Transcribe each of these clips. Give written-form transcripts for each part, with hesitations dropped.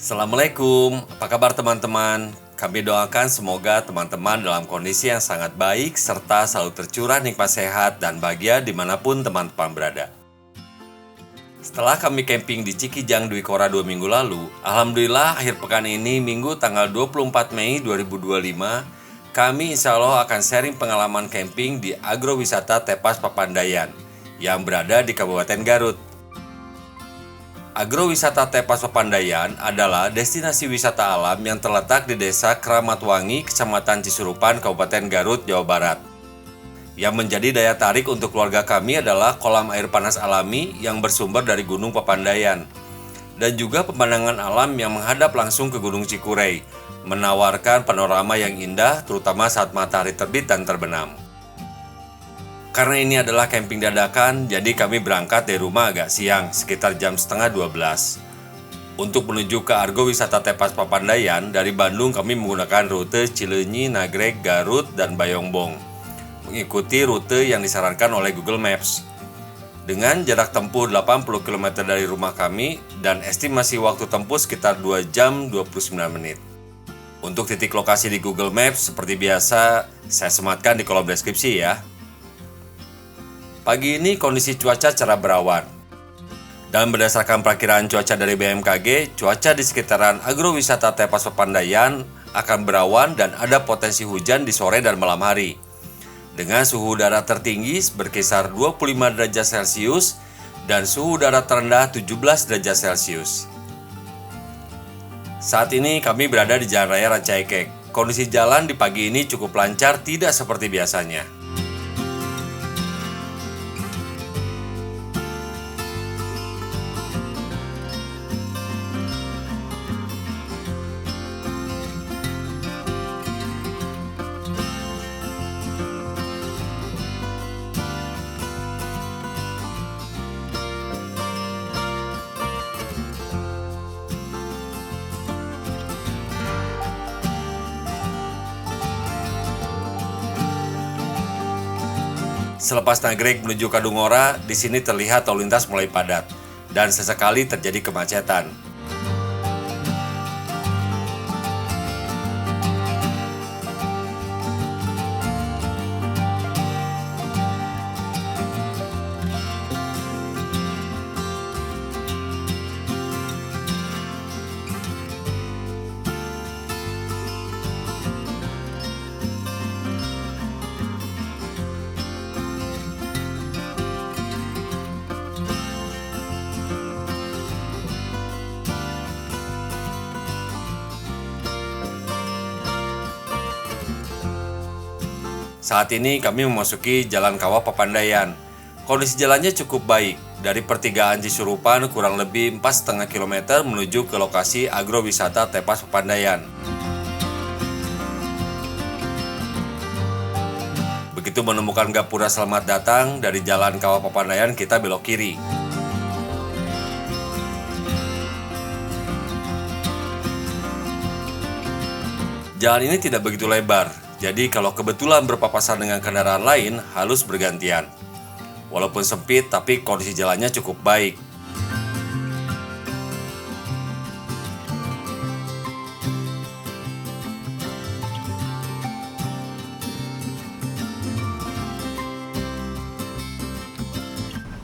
Assalamualaikum, apa kabar teman-teman? Kami doakan semoga teman-teman dalam kondisi yang sangat baik serta selalu tercurah nikmat sehat dan bahagia dimanapun teman-teman berada. Setelah kami camping di Cikijang Dwi Kora 2 minggu lalu, Alhamdulillah akhir pekan ini Minggu tanggal 24 Mei 2025, kami insya Allah akan sharing pengalaman camping di Agrowisata Tepas Papandayan yang berada di Kabupaten Garut. Agrowisata Tepas Papandayan adalah destinasi wisata alam yang terletak di Desa Kramatwangi, Kecamatan Cisurupan, Kabupaten Garut, Jawa Barat. Yang menjadi daya tarik untuk keluarga kami adalah kolam air panas alami yang bersumber dari Gunung Papandayan dan juga pemandangan alam yang menghadap langsung ke Gunung Cikurei, menawarkan panorama yang indah terutama saat matahari terbit dan terbenam. Karena ini adalah camping dadakan, jadi kami berangkat dari rumah agak siang, sekitar jam setengah 12. Untuk menuju ke Agrowisata Tepas Papandayan, dari Bandung kami menggunakan rute Cileunyi, Nagreg, Garut, dan Bayongbong, mengikuti rute yang disarankan oleh Google Maps. Dengan jarak tempuh 80 km dari rumah kami dan estimasi waktu tempuh sekitar 2 jam 29 menit. Untuk titik lokasi di Google Maps, seperti biasa, saya sematkan di kolom deskripsi ya. Pagi ini kondisi cuaca cerah berawan. Dan berdasarkan perakiraan cuaca dari BMKG, cuaca di sekitaran Agrowisata Tepas Papandayan akan berawan dan ada potensi hujan di sore dan malam hari. Dengan suhu udara tertinggi berkisar 25 derajat Celcius dan suhu udara terendah 17 derajat Celcius. Saat ini kami berada di Jalan Raya Rancaikek. Kondisi jalan di pagi ini cukup lancar, tidak seperti biasanya. Selepas Nagreg menuju Kadungora, di sini terlihat lalu lintas mulai padat dan sesekali terjadi kemacetan. Saat ini kami memasuki Jalan Kawah Papandayan. Kondisi jalannya cukup baik. Dari pertigaan Cisurupan kurang lebih 4,5 km menuju ke lokasi Agrowisata Tepas Papandayan. Begitu menemukan gapura selamat datang, dari Jalan Kawah Papandayan kita belok kiri. Jalan ini tidak begitu lebar. Jadi kalau kebetulan berpapasan dengan kendaraan lain, harus bergantian. Walaupun sempit, tapi kondisi jalannya cukup baik.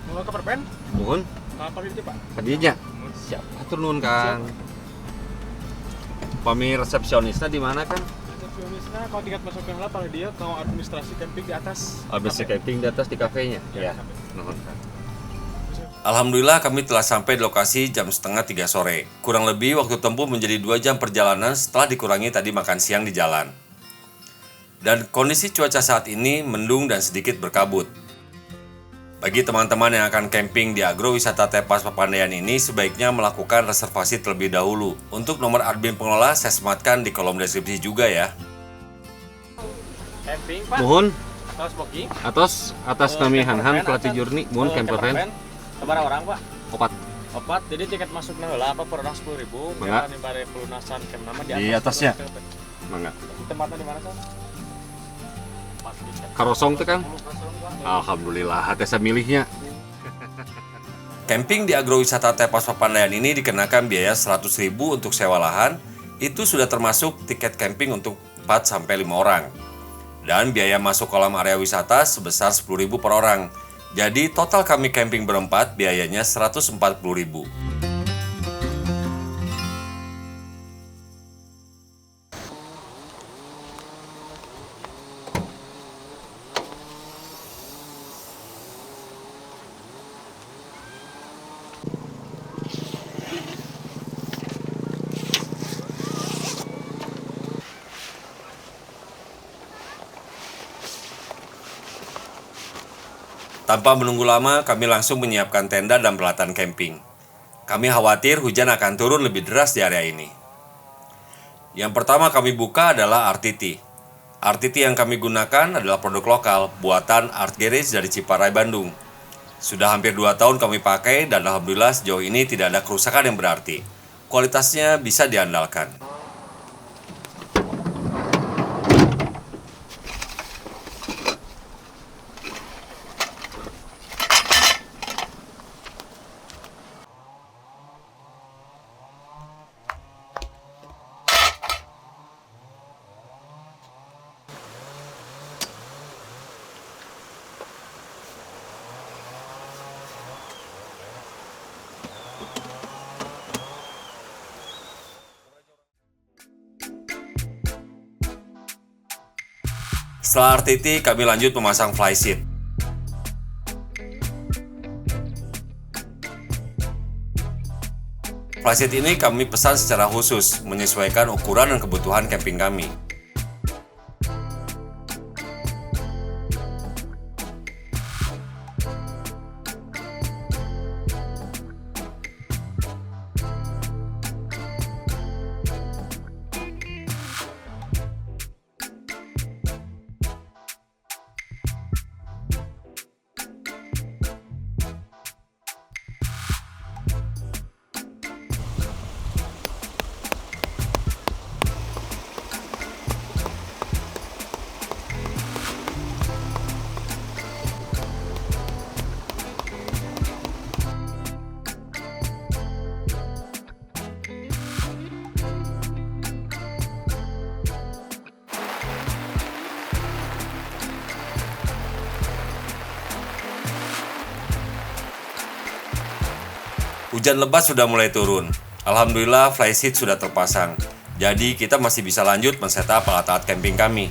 Mau ke perpen? Nuhun, Apa itu Pak? kadinya. Siap, atur nuhun Kang. Pami resepsionisnya di mana Kang? Resepsionisnya kalau tingkat masuk ke paling dia kalau administrasi camping di atas. ABC camping di atas di kafenya. Ya. Nuhun Kang. Alhamdulillah kami telah sampai di lokasi jam setengah 3 sore. Kurang lebih waktu tempuh menjadi 2 jam perjalanan setelah dikurangi tadi makan siang di jalan. Dan kondisi cuaca saat ini mendung dan sedikit berkabut. Bagi teman-teman yang akan camping di Agrowisata Tepas Papandayan ini, sebaiknya melakukan reservasi terlebih dahulu. Untuk nomor admin pengelola saya sematkan di kolom deskripsi juga ya. Camping Pak. Nuhun, Atas booking. atas nami Hanhan pelatih jurni, mohon camper van. Kebar orang Pak. Opat. Opat, jadi tiket masuk heula apa per orang 10.000. Mangga. Biar nimbare pelunasan camp nama Di atasnya. Mangga. Tempatnya di mana Kang? Karosong tuh Kang. Alhamdulillah, hati saya milihnya. Camping di agrowisata Tepas Papandayan ini dikenakan biaya 100.000 untuk sewa lahan, itu sudah termasuk tiket camping untuk 4-5 orang. Dan biaya masuk kolam area wisata sebesar 10.000 per orang. Jadi total kami camping berempat biayanya 140.000. Tanpa menunggu lama, kami langsung menyiapkan tenda dan peralatan camping. Kami khawatir hujan akan turun lebih deras di area ini. Yang pertama kami buka adalah RTT. RTT yang kami gunakan adalah produk lokal, buatan Art Garage dari Ciparai, Bandung. Sudah hampir 2 tahun kami pakai dan alhamdulillah sejauh ini tidak ada kerusakan yang berarti. Kualitasnya bisa diandalkan. Setelah RTT, kami lanjut memasang flysheet. Flysheet ini kami pesan secara khusus, menyesuaikan ukuran dan kebutuhan camping kami. Hujan lebat sudah mulai turun. Alhamdulillah flysheet sudah terpasang. Jadi kita masih bisa lanjut men-setup alat-alat camping kami.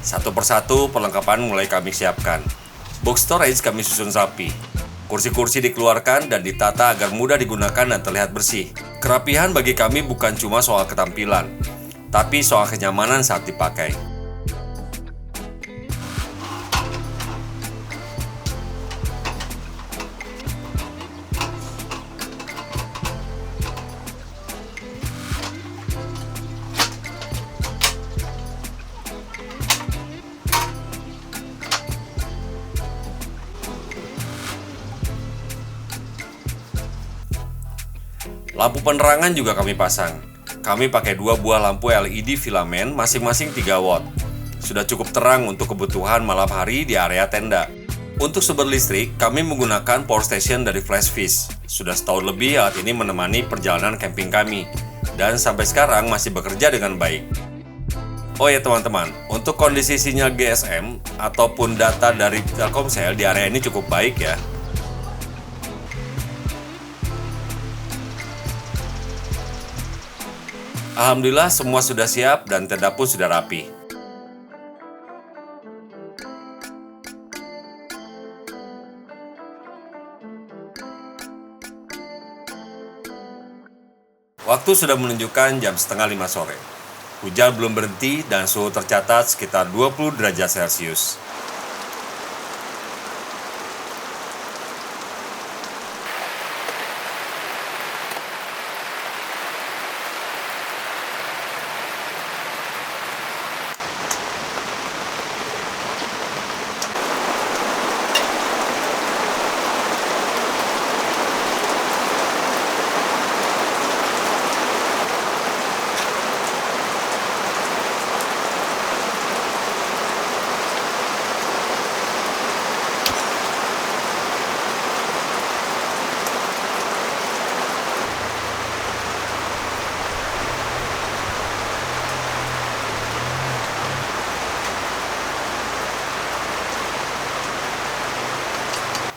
Satu persatu perlengkapan mulai kami siapkan. Box storage kami susun rapi. Kursi-kursi dikeluarkan dan ditata agar mudah digunakan dan terlihat bersih. Kerapihan bagi kami bukan cuma soal ketampilan, tapi soal kenyamanan saat dipakai. Lampu penerangan juga kami pasang. Kami pakai 2 buah lampu LED filamen masing-masing 3 watt. Sudah cukup terang untuk kebutuhan malam hari di area tenda. Untuk sumber listrik, kami menggunakan power station dari Flashfish. Sudah setahun lebih alat ini menemani perjalanan camping kami. Dan sampai sekarang masih bekerja dengan baik. Oh ya teman-teman, untuk kondisi sinyal GSM ataupun data dari Telkomsel di area ini cukup baik ya. Alhamdulillah semua sudah siap dan tenda pun sudah rapi. Waktu sudah menunjukkan jam 4:30 sore. Hujan belum berhenti dan suhu tercatat sekitar 20 derajat Celcius.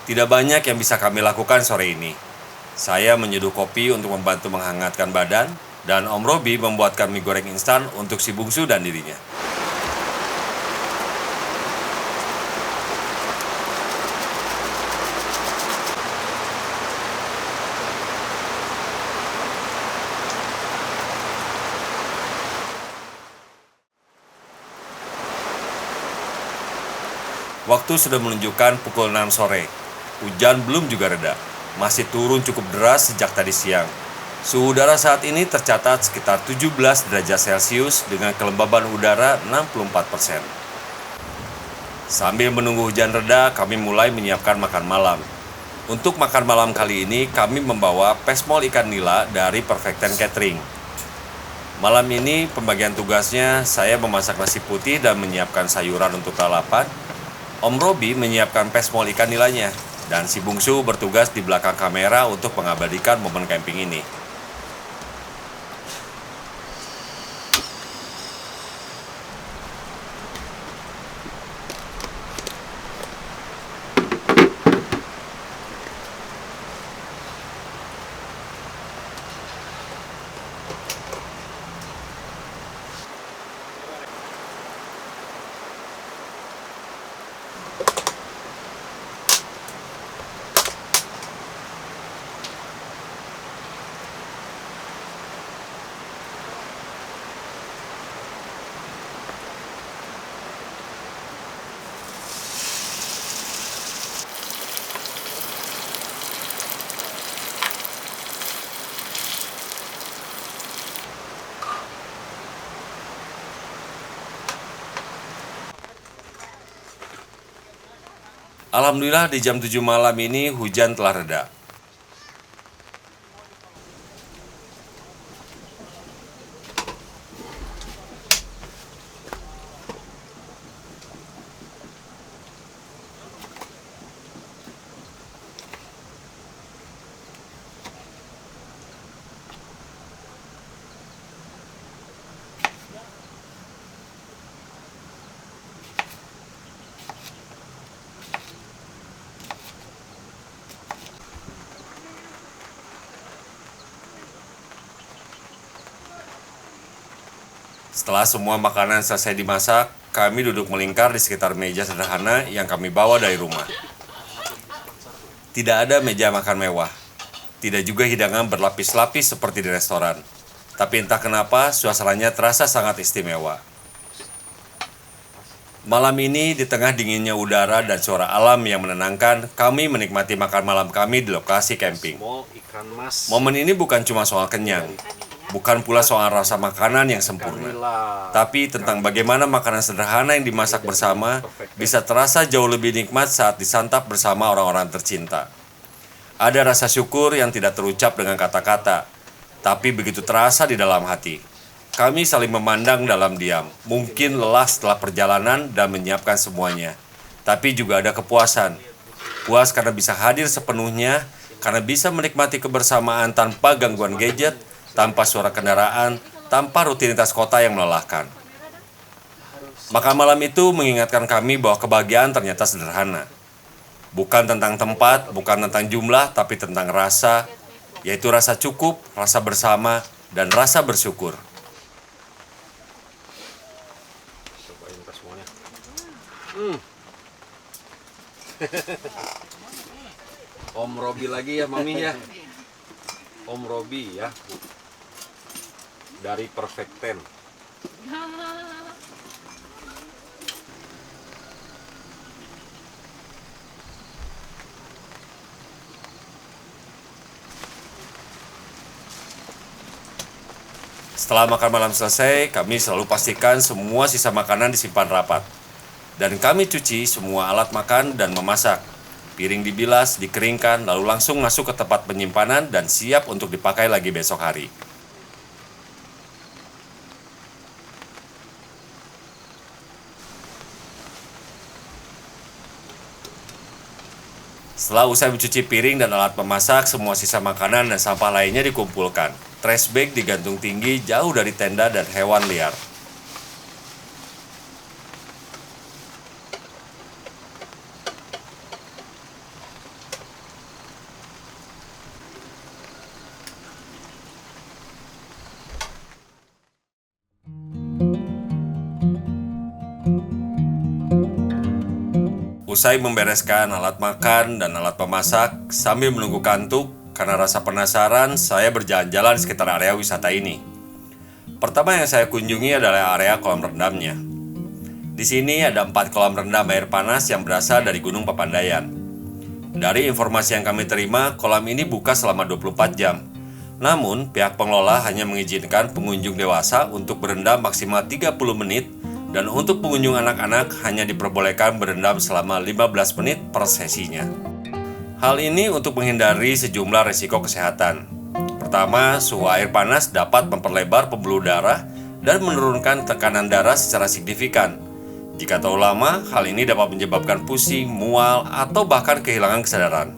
Tidak banyak yang bisa kami lakukan sore ini. Saya menyeduh kopi untuk membantu menghangatkan badan, dan Om Robi membuatkan mie goreng instan untuk si bungsu dan dirinya. Waktu sudah menunjukkan pukul 6 sore. Hujan belum juga reda. Masih turun cukup deras sejak tadi siang. Suhu udara saat ini tercatat sekitar 17 derajat Celcius dengan kelembaban udara 64%. Sambil menunggu hujan reda, kami mulai menyiapkan makan malam. Untuk makan malam kali ini, kami membawa pesmol ikan nila dari Perfecten Catering. Malam ini, pembagian tugasnya, saya memasak nasi putih dan menyiapkan sayuran untuk lalapan. Om Robi menyiapkan pesmol ikan nilanya, dan si bungsu bertugas di belakang kamera untuk mengabadikan momen camping ini. Alhamdulillah di jam 7 malam ini hujan telah reda. Setelah semua makanan selesai dimasak, kami duduk melingkar di sekitar meja sederhana yang kami bawa dari rumah. Tidak ada meja makan mewah. Tidak juga hidangan berlapis-lapis seperti di restoran. Tapi entah kenapa, suasananya terasa sangat istimewa. Malam ini, di tengah dinginnya udara dan suara alam yang menenangkan, kami menikmati makan malam kami di lokasi camping. Ikan mas. Momen ini bukan cuma soal kenyang, bukan pula soal rasa makanan yang sempurna, tapi tentang bagaimana makanan sederhana yang dimasak bersama bisa terasa jauh lebih nikmat saat disantap bersama orang-orang tercinta. Ada rasa syukur yang tidak terucap dengan kata-kata, tapi begitu terasa di dalam hati. Kami saling memandang dalam diam, mungkin lelah setelah perjalanan dan menyiapkan semuanya. Tapi juga ada kepuasan. Puas karena bisa hadir sepenuhnya, karena bisa menikmati kebersamaan tanpa gangguan gadget, tanpa suara kendaraan, tanpa rutinitas kota yang melelahkan. Makan malam itu mengingatkan kami bahwa kebahagiaan ternyata sederhana. Bukan tentang tempat, bukan tentang jumlah, tapi tentang rasa, yaitu rasa cukup, rasa bersama, dan rasa bersyukur. Cobain pesmolnya. Om Robi lagi ya, Mami ya. Om Robi ya. Dari Perfecten. Setelah makan malam selesai, kami selalu pastikan semua sisa makanan disimpan rapat. Dan kami cuci semua alat makan dan memasak. Piring dibilas, dikeringkan, lalu langsung masuk ke tempat penyimpanan dan siap untuk dipakai lagi besok hari. Setelah usai mencuci piring dan alat memasak, semua sisa makanan dan sampah lainnya dikumpulkan. Trash bag digantung tinggi jauh dari tenda dan hewan liar. Usai membereskan alat makan dan alat memasak, sambil menunggu kantuk, karena rasa penasaran, saya berjalan-jalan di sekitar area wisata ini. Pertama yang saya kunjungi adalah area kolam rendamnya. Di sini ada 4 kolam rendam air panas yang berasal dari Gunung Papandayan. Dari informasi yang kami terima, kolam ini buka selama 24 jam. Namun, pihak pengelola hanya mengizinkan pengunjung dewasa untuk berendam maksimal 30 menit dan untuk pengunjung anak-anak hanya diperbolehkan berendam selama 15 menit per sesinya. Hal ini untuk menghindari sejumlah risiko kesehatan. Pertama, suhu air panas dapat memperlebar pembuluh darah dan menurunkan tekanan darah secara signifikan. Jika terlalu lama, hal ini dapat menyebabkan pusing, mual, atau bahkan kehilangan kesadaran.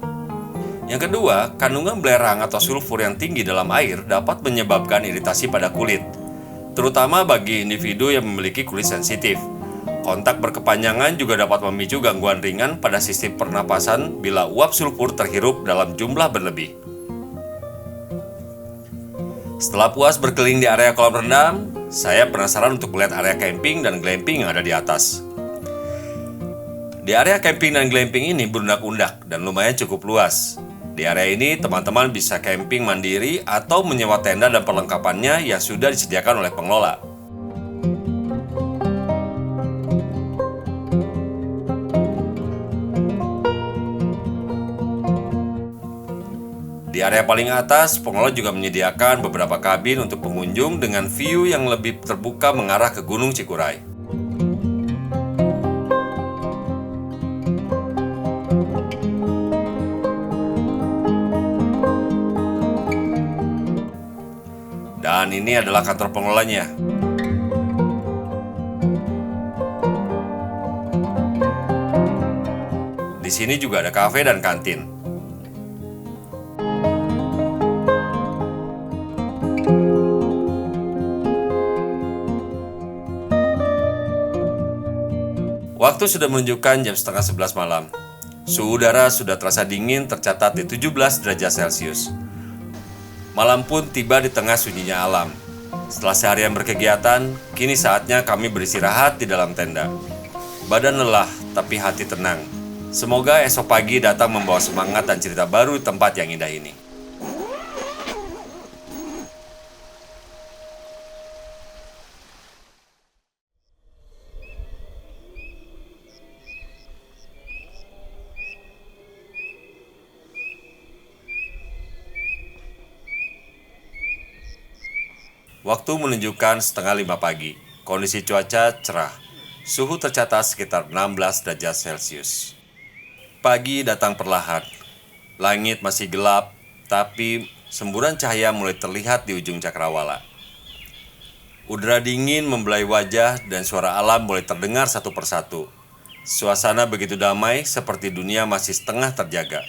Yang kedua, kandungan belerang atau sulfur yang tinggi dalam air dapat menyebabkan iritasi pada kulit, terutama bagi individu yang memiliki kulit sensitif. Kontak berkepanjangan juga dapat memicu gangguan ringan pada sistem pernapasan bila uap sulfur terhirup dalam jumlah berlebih. Setelah puas berkeliling di area kolam rendam, saya penasaran untuk melihat area camping dan glamping yang ada di atas. Di area camping dan glamping ini berundak-undak dan lumayan cukup luas. Di area ini, teman-teman bisa camping mandiri atau menyewa tenda dan perlengkapannya yang sudah disediakan oleh pengelola. Di area paling atas, pengelola juga menyediakan beberapa kabin untuk pengunjung dengan view yang lebih terbuka mengarah ke Gunung Cikuray. Dan ini adalah kantor pengelolanya. Di sini juga ada kafe dan kantin. Waktu sudah menunjukkan jam setengah 11 malam. Suhu udara sudah terasa dingin, tercatat di 17 derajat Celcius. Malam pun tiba di tengah sunyinya alam. Setelah seharian berkegiatan, kini saatnya kami beristirahat di dalam tenda. Badan lelah, tapi hati tenang. Semoga esok pagi datang membawa semangat dan cerita baru di tempat yang indah ini. Waktu menunjukkan setengah 5 pagi. Kondisi cuaca cerah. Suhu tercatat sekitar 16 derajat Celcius. Pagi datang perlahan. Langit masih gelap, tapi semburan cahaya mulai terlihat di ujung cakrawala. Udara dingin membelai wajah dan suara alam mulai terdengar satu persatu. Suasana begitu damai seperti dunia masih setengah terjaga.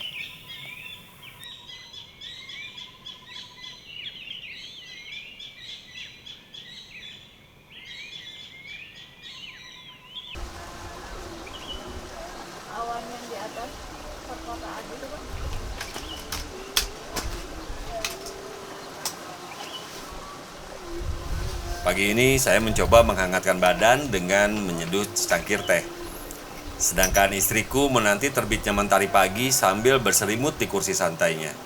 Awan yang di atas perkotaan itu kan. Pagi ini saya mencoba menghangatkan badan dengan menyeduh secangkir teh. Sedangkan istriku menanti terbitnya mentari pagi sambil berselimut di kursi santainya.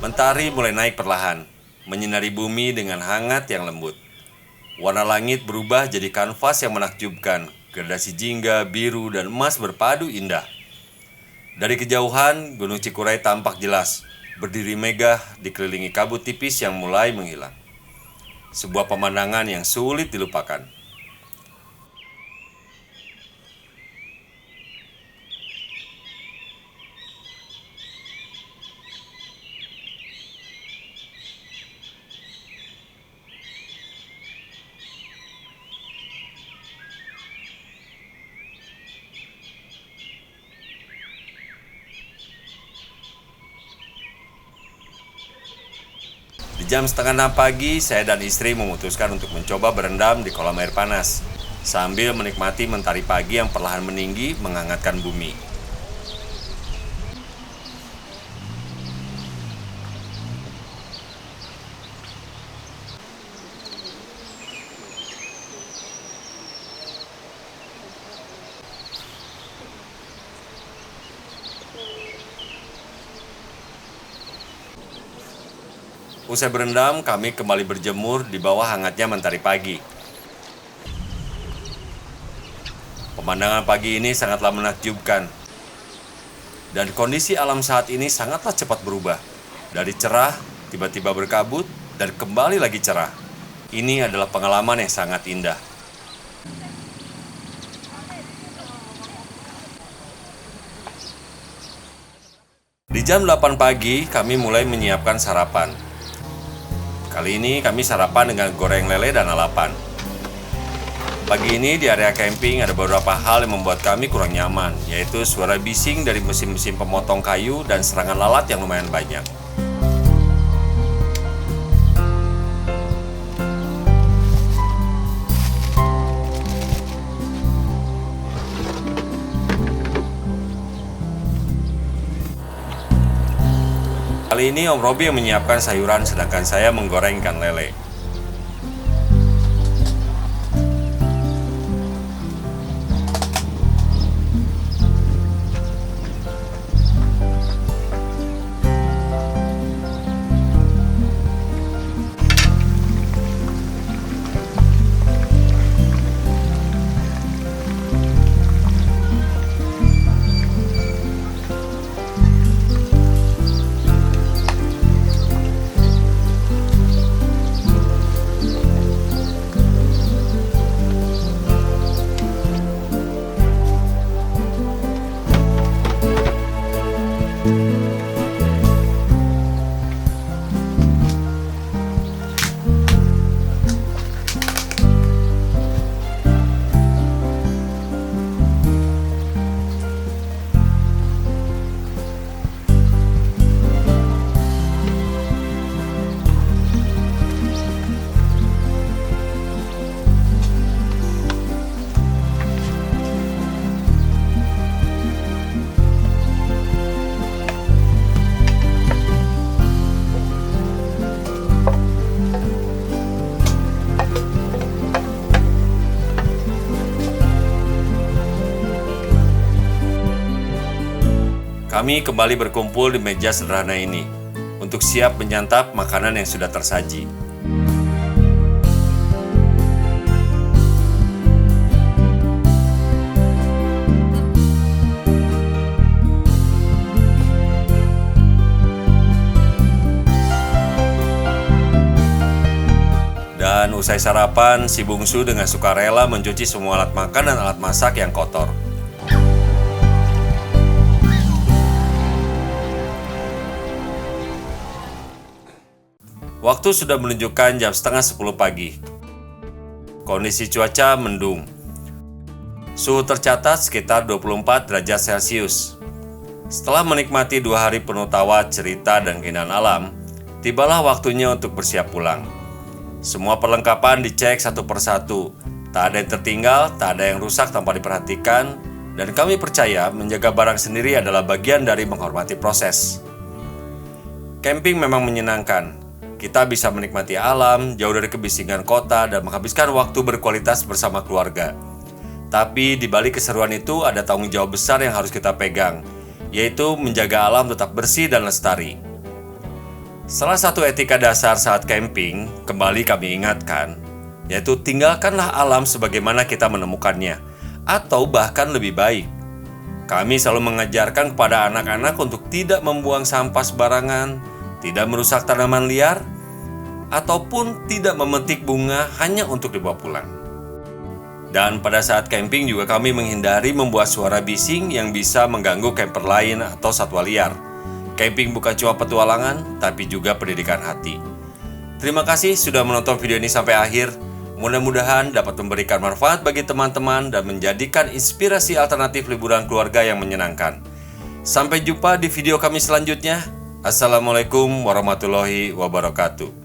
Mentari mulai naik perlahan, menyinari bumi dengan hangat yang lembut. Warna langit berubah jadi kanvas yang menakjubkan, gradasi jingga, biru, dan emas berpadu indah. Dari kejauhan, Gunung Cikuray tampak jelas, berdiri megah dikelilingi kabut tipis yang mulai menghilang. Sebuah pemandangan yang sulit dilupakan. jam setengah 6 pagi, saya dan istri memutuskan untuk mencoba berendam di kolam air panas, sambil menikmati mentari pagi yang perlahan meninggi menghangatkan bumi. Usai berendam, kami kembali berjemur di bawah hangatnya mentari pagi. Pemandangan pagi ini sangatlah menakjubkan. Dan kondisi alam saat ini sangatlah cepat berubah. Dari cerah, tiba-tiba berkabut, dan kembali lagi cerah. Ini adalah pengalaman yang sangat indah. Di jam 8 pagi, kami mulai menyiapkan sarapan. Kali ini kami sarapan dengan goreng lele dan lalapan. Pagi ini di area camping ada beberapa hal yang membuat kami kurang nyaman, yaitu suara bising dari mesin-mesin pemotong kayu dan serangan lalat yang lumayan banyak. Kali ini Om Robi yang menyiapkan sayuran sedangkan saya menggoreng ikan lele. Kami kembali berkumpul di meja sederhana ini untuk siap menyantap makanan yang sudah tersaji. Dan usai sarapan, si bungsu dengan sukarela mencuci semua alat makan dan alat masak yang kotor. Waktu sudah menunjukkan jam setengah 10 pagi. Kondisi cuaca mendung. Suhu tercatat sekitar 24 derajat Celcius. Setelah menikmati 2 hari penuh tawa, cerita, dan keindahan alam, tibalah waktunya untuk bersiap pulang. Semua perlengkapan dicek satu persatu. Tak ada yang tertinggal, tak ada yang rusak tanpa diperhatikan, dan kami percaya menjaga barang sendiri adalah bagian dari menghormati proses. Camping memang menyenangkan. Kita bisa menikmati alam, jauh dari kebisingan kota, dan menghabiskan waktu berkualitas bersama keluarga. Tapi di balik keseruan itu ada tanggung jawab besar yang harus kita pegang, yaitu menjaga alam tetap bersih dan lestari. Salah satu etika dasar saat camping, kembali kami ingatkan, yaitu tinggalkanlah alam sebagaimana kita menemukannya, atau bahkan lebih baik. Kami selalu mengajarkan kepada anak-anak untuk tidak membuang sampah sembarangan, tidak merusak tanaman liar, ataupun tidak memetik bunga hanya untuk dibawa pulang. Dan pada saat camping juga kami menghindari membuat suara bising yang bisa mengganggu camper lain atau satwa liar. Camping bukan cuma petualangan, tapi juga pendidikan hati. Terima kasih sudah menonton video ini sampai akhir. Mudah-mudahan dapat memberikan manfaat bagi teman-teman dan menjadikan inspirasi alternatif liburan keluarga yang menyenangkan. Sampai jumpa di video kami selanjutnya. Assalamualaikum warahmatullahi wabarakatuh.